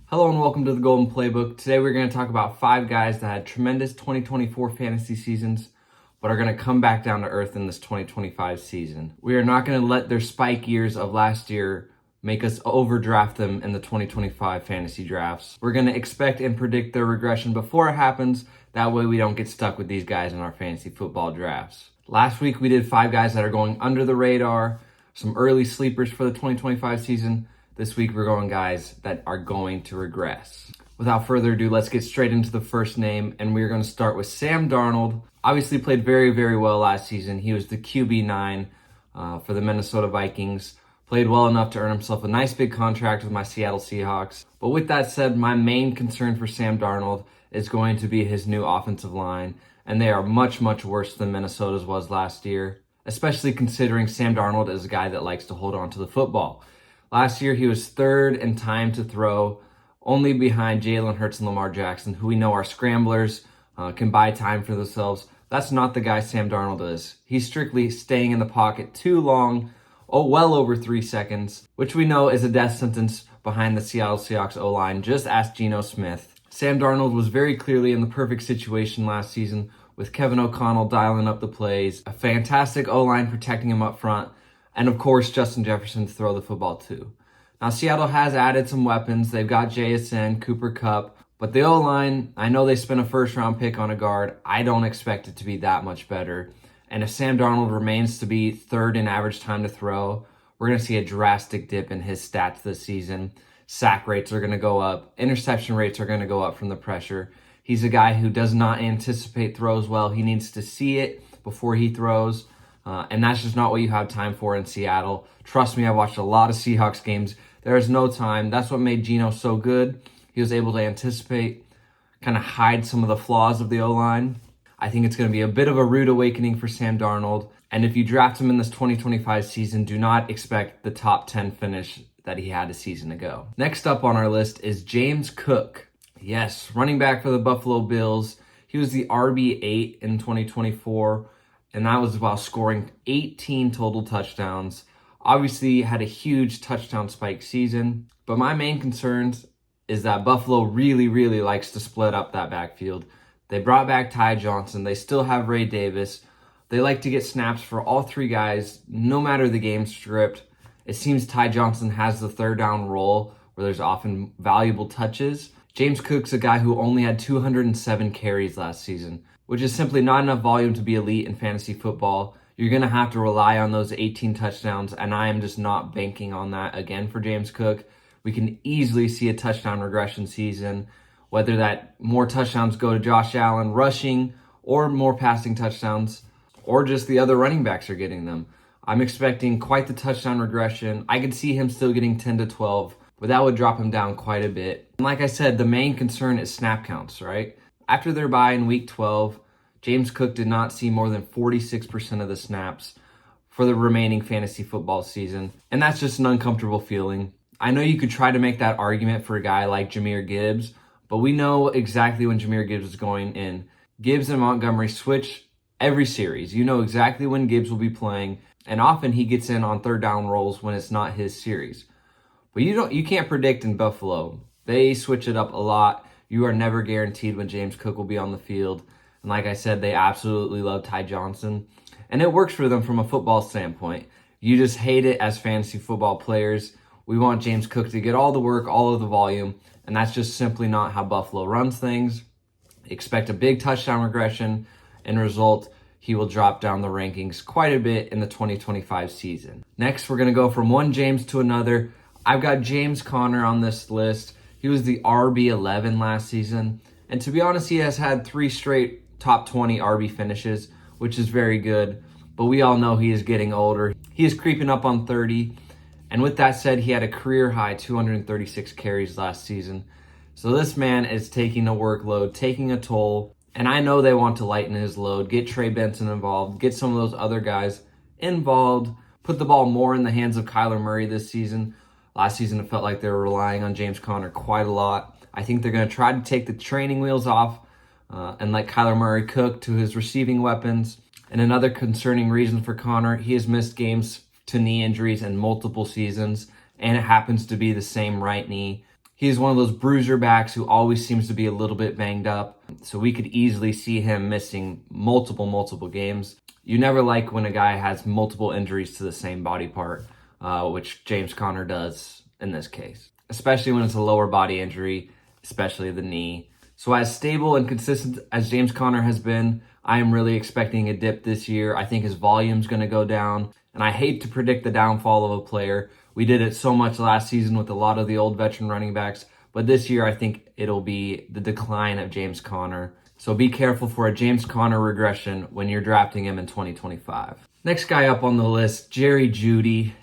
Hello and welcome to the Golden Playbook. Today we're going to talk about 5 guys that had tremendous 2024 fantasy seasons, but are going to come back down to earth in this 2025 season. We are not going to let their spike years of last year make us overdraft them in the 2025 fantasy drafts. We're going to expect and predict their regression before it happens. That way we don't get stuck with these guys in our fantasy football drafts. Last week we did 5 guys that are going under the radar, some early sleepers for the 2025 season. This week, we're going guys that are going to regress. Without further ado, let's get straight into the first name, and we're going to start with Sam Darnold. Obviously played very, very well last season. He was the QB9 for the Minnesota Vikings. Played well enough to earn himself a nice big contract with my Seattle Seahawks. But with that said, my main concern for Sam Darnold is going to be his new offensive line, and they are much, much worse than Minnesota's was last year, especially considering Sam Darnold is a guy that likes to hold on to the football. Last year, he was third in time to throw, only behind Jalen Hurts and Lamar Jackson, who we know are scramblers, can buy time for themselves. That's not the guy Sam Darnold is. He's strictly staying in the pocket too long, well over 3 seconds, which we know is a death sentence behind the Seattle Seahawks O-line. Just ask Geno Smith. Sam Darnold was very clearly in the perfect situation last season with Kevin O'Connell dialing up the plays, a fantastic O-line protecting him up front, and of course, Justin Jefferson to throw the football too. Now, Seattle has added some weapons. They've got JSN, Cooper Kupp, but the O-line, I know they spent a first-round pick on a guard. I don't expect it to be that much better. And if Sam Darnold remains to be third in average time to throw, we're going to see a drastic dip in his stats this season. Sack rates are going to go up. Interception rates are going to go up from the pressure. He's a guy who does not anticipate throws well. He needs to see it before he throws. And that's just not what you have time for in Seattle. Trust me, I watched a lot of Seahawks games. There is no time. That's what made Geno so good. He was able to anticipate, kind of hide some of the flaws of the O-line. I think it's going to be a bit of a rude awakening for Sam Darnold. And if you draft him in this 2025 season, do not expect the top 10 finish that he had a season ago. Next up on our list is James Cook. Yes, running back for the Buffalo Bills. He was the RB8 in 2024. And that was while scoring 18 total touchdowns. Obviously, had a huge touchdown spike season. But my main concerns is that Buffalo really, really likes to split up that backfield. They brought back Ty Johnson. They still have Ray Davis. They like to get snaps for all 3 guys, no matter the game script. It seems Ty Johnson has the third down role where there's often valuable touches. James Cook's a guy who only had 207 carries last season, which is simply not enough volume to be elite in fantasy football. You're going to have to rely on those 18 touchdowns, and I am just not banking on that again for James Cook. We can easily see a touchdown regression season, whether that more touchdowns go to Josh Allen rushing or more passing touchdowns, or just the other running backs are getting them. I'm expecting quite the touchdown regression. I could see him still getting 10 to 12, but that would drop him down quite a bit. And like I said, the main concern is snap counts, right? After their bye in week 12, James Cook did not see more than 46% of the snaps for the remaining fantasy football season. And that's just an uncomfortable feeling. I know you could try to make that argument for a guy like Jahmyr Gibbs, but we know exactly when Jahmyr Gibbs is going in. Gibbs and Montgomery switch every series. You know exactly when Gibbs will be playing, and often he gets in on third down rolls when it's not his series. But you can't predict in Buffalo. They switch it up a lot. You are never guaranteed when James Cook will be on the field. And like I said, they absolutely love Ty Johnson. And it works for them from a football standpoint. You just hate it as fantasy football players. We want James Cook to get all the work, all of the volume. And that's just simply not how Buffalo runs things. Expect a big touchdown regression. And result, he will drop down the rankings quite a bit in the 2025 season. Next, we're going to go from one James to another. I've got James Conner on this list. He was the RB11 last season. And to be honest, he has had 3 straight top 20 RB finishes, which is very good. But we all know he is getting older. He is creeping up on 30. And with that said, he had a career high 236 carries last season. So this man is taking a workload, taking a toll. And I know they want to lighten his load, get Trey Benson involved, get some of those other guys involved, put the ball more in the hands of Kyler Murray this season. Last season, it felt like they were relying on James Conner quite a lot. I think they're going to try to take the training wheels off and let Kyler Murray cook to his receiving weapons. And another concerning reason for Conner, he has missed games to knee injuries in multiple seasons, and it happens to be the same right knee. He's one of those bruiser backs who always seems to be a little bit banged up. So we could easily see him missing multiple games. You never like when a guy has multiple injuries to the same body part, which James Conner does in this case, especially when it's a lower body injury, especially the knee. So as stable and consistent as James Conner has been, I am really expecting a dip this year. I think his volume's going to go down, and I hate to predict the downfall of a player. We did it so much last season with a lot of the old veteran running backs, but this year I think it'll be the decline of James Conner. So be careful for a James Conner regression when you're drafting him in 2025. Next guy up on the list, Jeudy.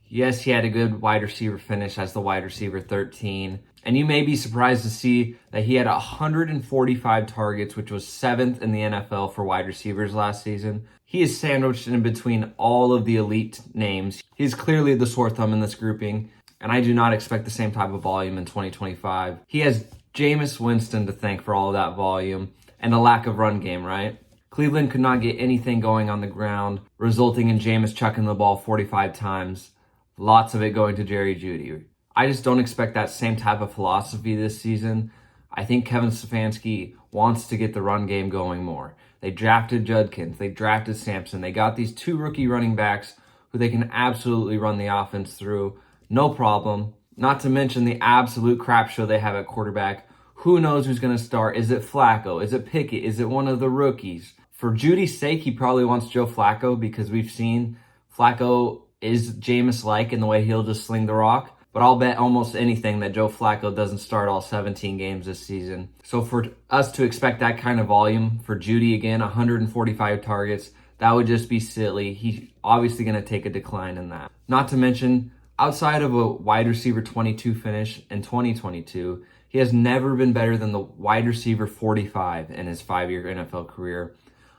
Yes, he had a good wide receiver finish as the wide receiver 13. And you may be surprised to see that he had 145 targets, which was 7th in the NFL for wide receivers last season. He is sandwiched in between all of the elite names. He's clearly the sore thumb in this grouping, and I do not expect the same type of volume in 2025. He has Jameis Winston to thank for all of that volume and a lack of run game, right? Cleveland could not get anything going on the ground, resulting in Jameis chucking the ball 45 times, lots of it going to Jeudy. I just don't expect that same type of philosophy this season. I think Kevin Stefanski wants to get the run game going more. They drafted Judkins, they drafted Sampson, they got these 2 rookie running backs who they can absolutely run the offense through, no problem. Not to mention the absolute crap show they have at quarterback. Who knows who's going to start? Is it Flacco? Is it Pickett? Is it one of the rookies? For Judy's sake, he probably wants Joe Flacco because we've seen Flacco is Jameis-like in the way he'll just sling the rock. But I'll bet almost anything that Joe Flacco doesn't start all 17 games this season. So for us to expect that kind of volume, for Jeudy again, 145 targets, that would just be silly. He's obviously going to take a decline in that. Not to mention, outside of a wide receiver 22 finish in 2022, he has never been better than the wide receiver 45 in his 5-year NFL career.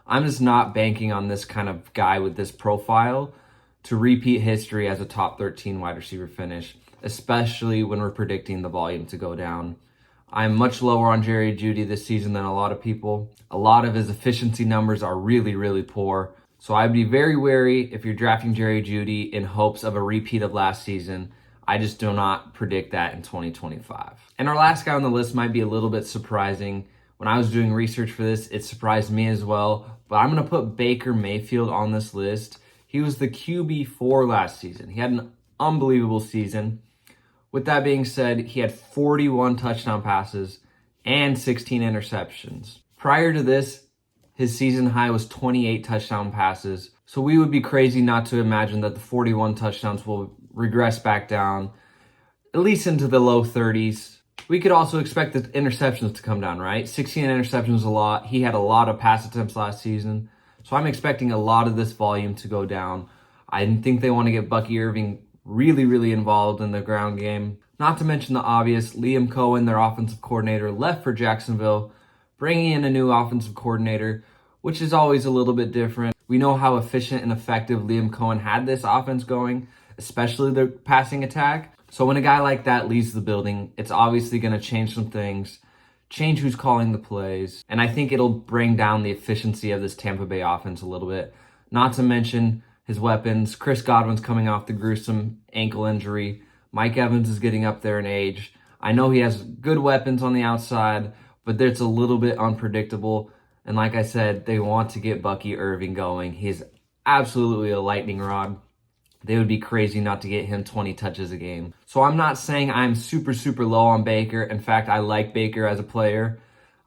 I'm just not banking on this kind of guy with this profile to repeat history as a top 13 wide receiver finish, especially when we're predicting the volume to go down. I'm much lower on Jeudy this season than a lot of people. A lot of his efficiency numbers are really poor. So I'd be very wary if you're drafting Jeudy in hopes of a repeat of last season. I just do not predict that in 2025. And our last guy on the list might be a little bit surprising. When I was doing research for this, it surprised me as well. But I'm going to put Baker Mayfield on this list. He was the QB4 last season. He had an unbelievable season. With that being said, he had 41 touchdown passes and 16 interceptions. Prior to this, his season high was 28 touchdown passes. So we would be crazy not to imagine that the 41 touchdowns will regress back down, at least into the low 30s. We could also expect the interceptions to come down, right? 16 interceptions is a lot. He had a lot of pass attempts last season. So I'm expecting a lot of this volume to go down. I think they want to get Bucky Irving really involved in the ground game. Not to mention the obvious, Liam Cohen, their offensive coordinator, left for Jacksonville, bringing in a new offensive coordinator, which is always a little bit different. We know how efficient and effective Liam Cohen had this offense going, especially the passing attack. So when a guy like that leaves the building, it's obviously going to change some things, change who's calling the plays, and I think it'll bring down the efficiency of this Tampa Bay offense a little bit. Not to mention his weapons. Chris Godwin's coming off the gruesome ankle injury. Mike Evans is getting up there in age. I know he has good weapons on the outside, but it's a little bit unpredictable. And like I said, they want to get Bucky Irving going. He's absolutely a lightning rod. They would be crazy not to get him 20 touches a game. So I'm not saying I'm super low on Baker. In fact, I like Baker as a player.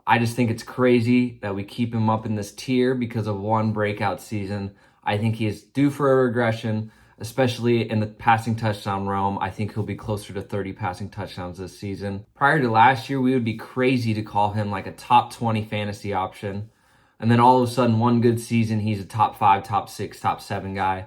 I just think it's crazy that we keep him up in this tier because of one breakout season. I think he is due for a regression, especially in the passing touchdown realm. I think he'll be closer to 30 passing touchdowns this season. Prior to last year, we would be crazy to call him like a top 20 fantasy option. And then all of a sudden, one good season, he's a top 5, top 6, top 7 guy.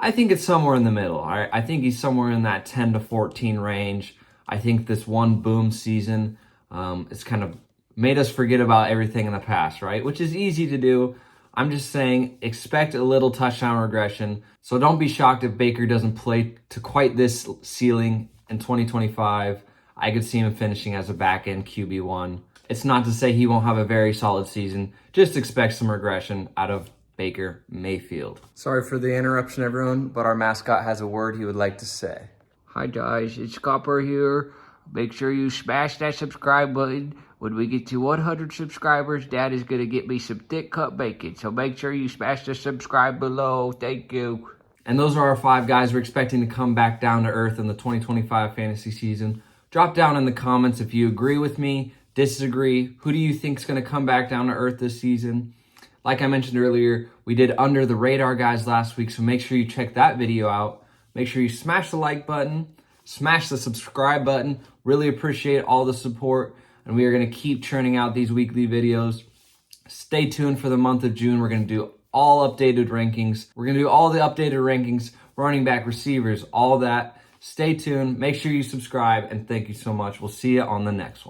I think it's somewhere in the middle. All right? I think he's somewhere in that 10 to 14 range. I think this one boom season it's kind of made us forget about everything in the past, right? Which is easy to do. I'm just saying, expect a little touchdown regression. So don't be shocked if Baker doesn't play to quite this ceiling in 2025. I could see him finishing as a back-end QB1. It's not to say he won't have a very solid season. Just expect some regression out of Baker Mayfield. Sorry for the interruption, everyone, but our mascot has a word he would like to say. Hi guys, it's Copper here. Make sure you smash that subscribe button. When we get to 100 subscribers, Dad is going to get me some thick cut bacon. So make sure you smash the subscribe below. Thank you. And those are our 5 guys we're expecting to come back down to earth in the 2025 fantasy season. Drop down in the comments if you agree with me, disagree. Who do you think is going to come back down to earth this season? Like I mentioned earlier, we did under the radar guys last week, so make sure you check that video out. Make sure you smash the like button, smash the subscribe button. Really appreciate all the support, and we are going to keep churning out these weekly videos. Stay tuned for the month of June. We're going to do all updated rankings. We're going to do all the updated rankings, running back, receivers, all that. Stay tuned. Make sure you subscribe, and thank you so much. We'll see you on the next one.